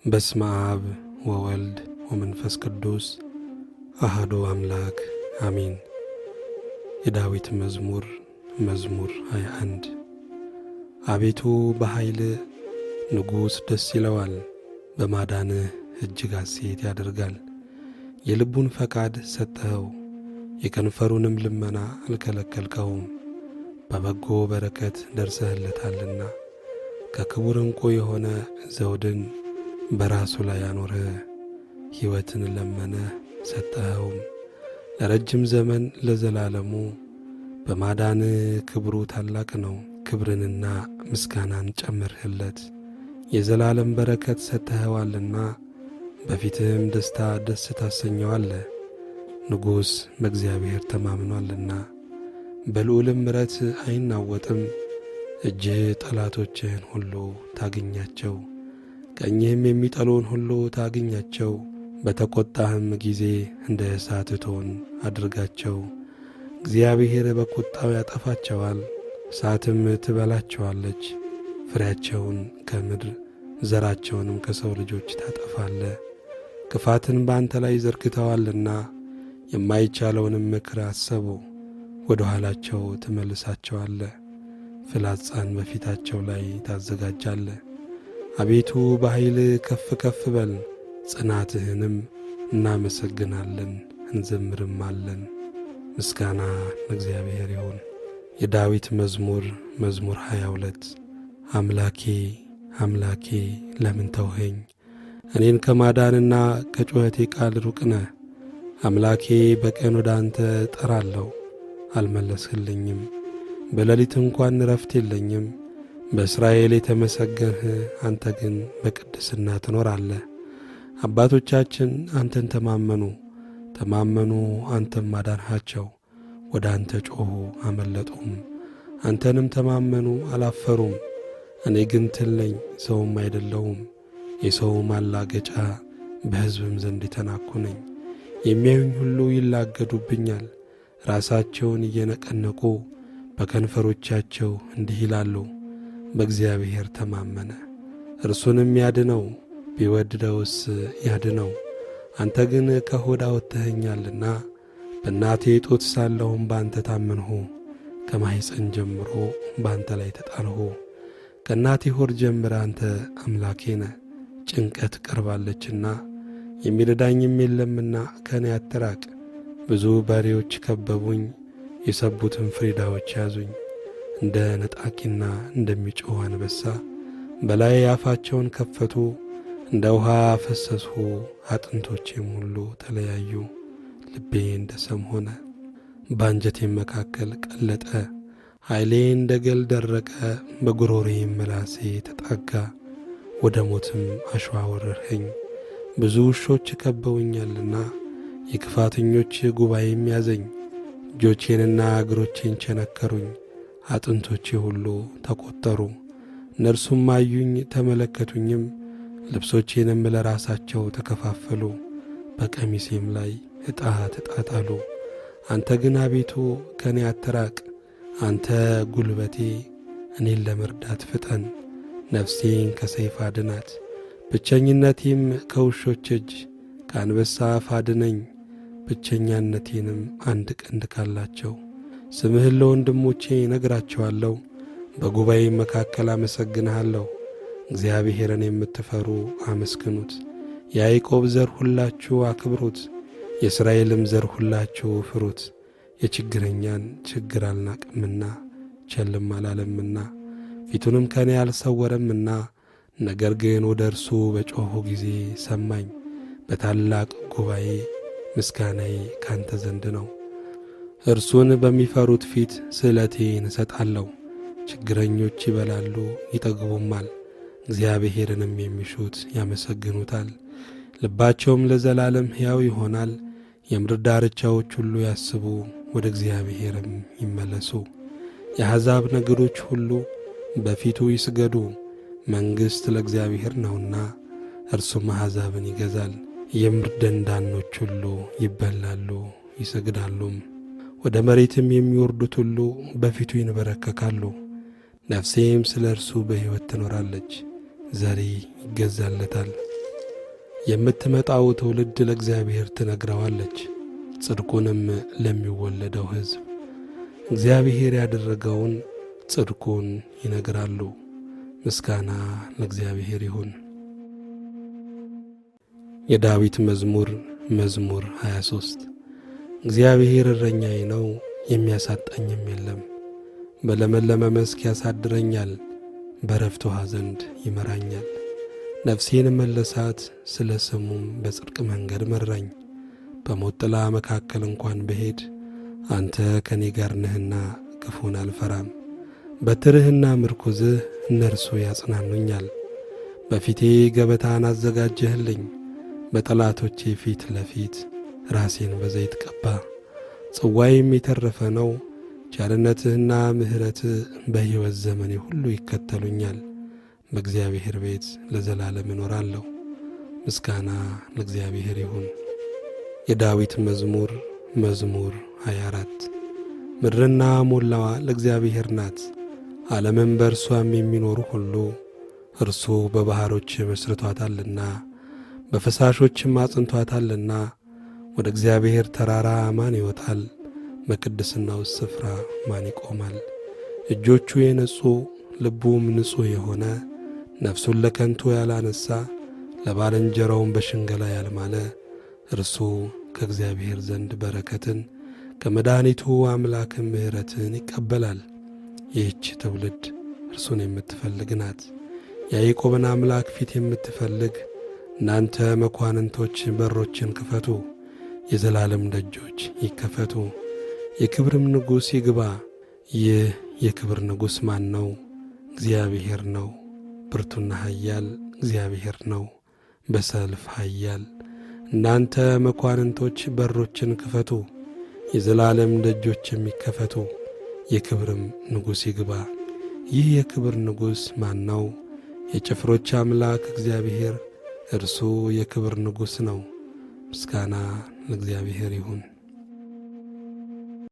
በስመ አብ ወወልድ ወመንፈስ ቅዱስ አሐዱ አምላክ አሜን። የዳዊት መዝሙር 21 አቤቱ በኃይል ንጉሥ ደስ ይለዋል፣ በማዳንህ እጅግ ሐሴት ያደርጋል። የልቡን ፈቃድ ሰጠኸው፣ የከንፈሩንም ልመና አልከለከልከውም። በበጎ በረከት ደርሰህለታልና ከክቡር ዕንቁ የሆነ ዘውድን በራሱ ላይ አኖረ። ሕይወትን ለመነ ሰጠኸውም፣ ለረጅም ዘመን ለዘላለሙ። በማዳን ክብሩ ታላቅ ነው፣ ክብርንና ምስጋናን ጨመርህለት። የዘላለም በረከት ሰጠኸዋልና በፊትህም ደስታ ደስ ታሰኘዋለህ። ንጉሥ በእግዚአብሔር ተማምኗልና በልዑልም ምሕረት አይናወጥም። እጅህ ጠላቶችህን ሁሉ ታግኛቸው፣ ቀኝህም የሚጠሉን ሁሉ ታግኛቸው። በተቈጣህም ጊዜ እንደ እሳት እቶን አድርጋቸው። እግዚአብሔር በቁጣው ያጠፋቸዋል፣ እሳትም ትበላቸዋለች። ፍሬያቸውን ከምድር ዘራቸውንም ከሰው ልጆች ታጠፋለህ። ክፋትን በአንተ ላይ ዘርግተዋልና የማይቻለውንም ምክር አሰቡ። ወደ ኋላቸው ትመልሳቸዋለህ፣ ፍላጻን በፊታቸው ላይ ታዘጋጃለህ። አቤቱ በኃይል ከፍ ከፍ በል፣ ጽናትህንም እናመሰግናለን እንዘምርማለን። ምስጋና ለእግዚአብሔር ይሁን። የዳዊት መዝሙር 22 አምላኬ አምላኬ ለምን ተውኸኝ? እኔን ከማዳንና ከጩኸቴ ቃል ሩቅ ነህ። አምላኬ በቀን ወደ አንተ ጠራለሁ፣ አልመለስህልኝም። በሌሊት እንኳን ረፍት የለኝም። በእስራኤል የተመሰገንህ አንተ ግን በቅድስና ትኖራለህ። አባቶቻችን አንተን ተማመኑ፣ አንተም አዳንሃቸው። ወደ አንተ ጮኹ አመለጡም፣ አንተንም ተማመኑ አላፈሩም። እኔ ግን ትል ነኝ ሰውም አይደለሁም፣ የሰው ማላገጫ በሕዝብም ዘንድ የተናቅሁ ነኝ። የሚያዩኝ ሁሉ ይላገዱብኛል፣ ራሳቸውን እየነቀነቁ በከንፈሮቻቸው እንዲህ ይላሉ፣ በእግዚአብሔር ተማመነ እርሱንም ያድነው፣ ቢወድደውስ ያድነው። አንተ ግን ከሆድ አውጥተኸኛልና በእናቴ ጡት ሳለሁም በአንተ ታመንሁ። ከማኅፀን ጀምሮ በአንተ ላይ ተጣልሁ። ከእናቴ ሆድ ጀምረ አንተ አምላኬ ነህ። ጭንቀት ቀርባለችና የሚረዳኝም የለምና ከእኔ አትራቅ። ብዙ በሬዎች ከበቡኝ፣ የሰቡትም ፍሪዳዎች ያዙኝ። እንደ ነጣቂና እንደሚጮኽ አንበሳ በላይ አፋቸውን ከፈቱ። እንደ ውሃ ፈሰስሁ፣ አጥንቶቼም ሁሉ ተለያዩ። ልቤ እንደ ሰም ሆነ፣ በአንጀቴም መካከል ቀለጠ። ኃይሌ እንደ ገል ደረቀ፣ በጉሮሬም ምላሴ ተጣጋ። ወደ ሞትም አሸዋ ወረርኸኝ። ብዙ ውሾች ከበውኛልና የክፋተኞች ጉባኤም ያዘኝ። እጆቼንና እግሮቼን ቸነከሩኝ፣ አጥንቶቼ ሁሉ ተቈጠሩ። እነርሱም አዩኝ ተመለከቱኝም፣ ልብሶቼንም ለራሳቸው ተከፋፈሉ፣ በቀሚሴም ላይ ዕጣ ተጣጣሉ። አንተ ግን አቤቱ ከእኔ አትራቅ፣ አንተ ጉልበቴ፣ እኔን ለመርዳት ፍጠን። ነፍሴን ከሰይፍ አድናት፣ ብቸኝነቴም ከውሾች እጅ። ከአንበሳ አፍ አድነኝ፣ ብቸኛነቴንም አንድ ቀንድ ካላቸው። ስምህን ለወንድሞቼ ነግራቸዋለሁ፣ በጉባኤ መካከል አመሰግንሃለሁ። እግዚአብሔርን የምትፈሩ አመስግኑት፣ የያዕቆብ ዘር ሁላችሁ አክብሩት፣ የእስራኤልም ዘር ሁላችሁ ፍሩት። የችግረኛን ችግር አልናቅምና ቸልም አላለምና ፊቱንም ከእኔ አልሰወረምና። ነገር ግን ወደ እርሱ በጮኹ ጊዜ ሰማኝ። በታላቅ ጉባኤ ምስጋናዬ ካንተ ዘንድ ነው። እርሱን በሚፈሩት ፊት ስእለቴን እሰጣለሁ። ችግረኞች ይበላሉ ይጠግቡማል፣ እግዚአብሔርንም የሚሹት ያመሰግኑታል። ልባቸውም ለዘላለም ሕያው ይሆናል። የምድር ዳርቻዎች ሁሉ ያስቡ፣ ወደ እግዚአብሔርም ይመለሱ። የአሕዛብ ነገዶች ሁሉ በፊቱ ይስገዱ። መንግሥት ለእግዚአብሔር ነውና እርሱም አሕዛብን ይገዛል። የምድር ደንዳኖች ሁሉ ይበላሉ ይሰግዳሉም። ወደ መሬትም የሚወርዱት ሁሉ በፊቱ ይንበረከካሉ። ነፍሴም ስለ እርሱ በሕይወት ትኖራለች። ዘሬ ይገዛለታል፣ የምትመጣው ትውልድ ለእግዚአብሔር ትነግረዋለች፣ ጽድቁንም ለሚወለደው ሕዝብ እግዚአብሔር ያደረገውን ጽድቁን ይነግራሉ። ምስጋና ለእግዚአብሔር ይሁን። የዳዊት መዝሙር መዝሙር 23 እግዚአብሔር እረኛዬ ነው፣ የሚያሳጣኝም የለም። በለመለመ መስክ ያሳድረኛል፣ በዕረፍት ውኃ ዘንድ ይመራኛል። ነፍሴን መለሳት፣ ስለ ስሙም በጽድቅ መንገድ መራኝ። በሞት ጥላ መካከል እንኳን ብሄድ አንተ ከኔ ጋር ነህና ክፉን አልፈራም። በትርህና ምርኩዝህ እነርሱ ያጽናኑኛል። በፊቴ ገበታን አዘጋጀህልኝ፣ በጠላቶቼ ፊት ለፊት ራሴን በዘይት ቀባ። ጽዋዬም የተረፈ ነው። ቸርነትህና ምሕረትህ በሕይወት ዘመኔ ሁሉ ይከተሉኛል። በእግዚአብሔር ቤት ለዘላለም እኖራለሁ። ምስጋና ለእግዚአብሔር ይሁን። የዳዊት መዝሙር መዝሙር 24 ምድርና ሞላዋ ለእግዚአብሔር ናት፣ ዓለምም በእርሷም የሚኖሩ ሁሉ። እርሱ በባሕሮች መስርቶአታልና በፈሳሾችም አጽንቶአታልና። ወደ እግዚአብሔር ተራራ ማን ይወጣል? በቅድስናው ስፍራ ማን ይቆማል? እጆቹ የነጹ ልቡም ንጹሕ የሆነ ነፍሱን ለከንቱ ያላነሣ ለባልንጀራውም በሽንገላ ያልማለ እርሱ ከእግዚአብሔር ዘንድ በረከትን ከመድኃኒቱ አምላክም ምሕረትን ይቀበላል። ይህች ትውልድ እርሱን የምትፈልግ ናት፣ የያዕቆብን አምላክ ፊት የምትፈልግ። እናንተ መኳንንቶች በሮችን ክፈቱ፣ የዘላለም ደጆች ይከፈቱ፣ የክብርም ንጉሥ ይግባ። ይህ የክብር ንጉሥ ማን ነው? እግዚአብሔር ነው። ብርቱና ኃያል እግዚአብሔር ነው፣ በሰልፍ ኃያል። እናንተ መኳንንቶች በሮችን ክፈቱ፣ የዘላለም ደጆች የሚከፈቱ፣ የክብርም ንጉሥ ይግባ። ይህ የክብር ንጉሥ ማን ነው? የጭፍሮች አምላክ እግዚአብሔር፣ እርሱ የክብር ንጉሥ ነው። ምስጋና ለእግዚአብሔር ይሁን።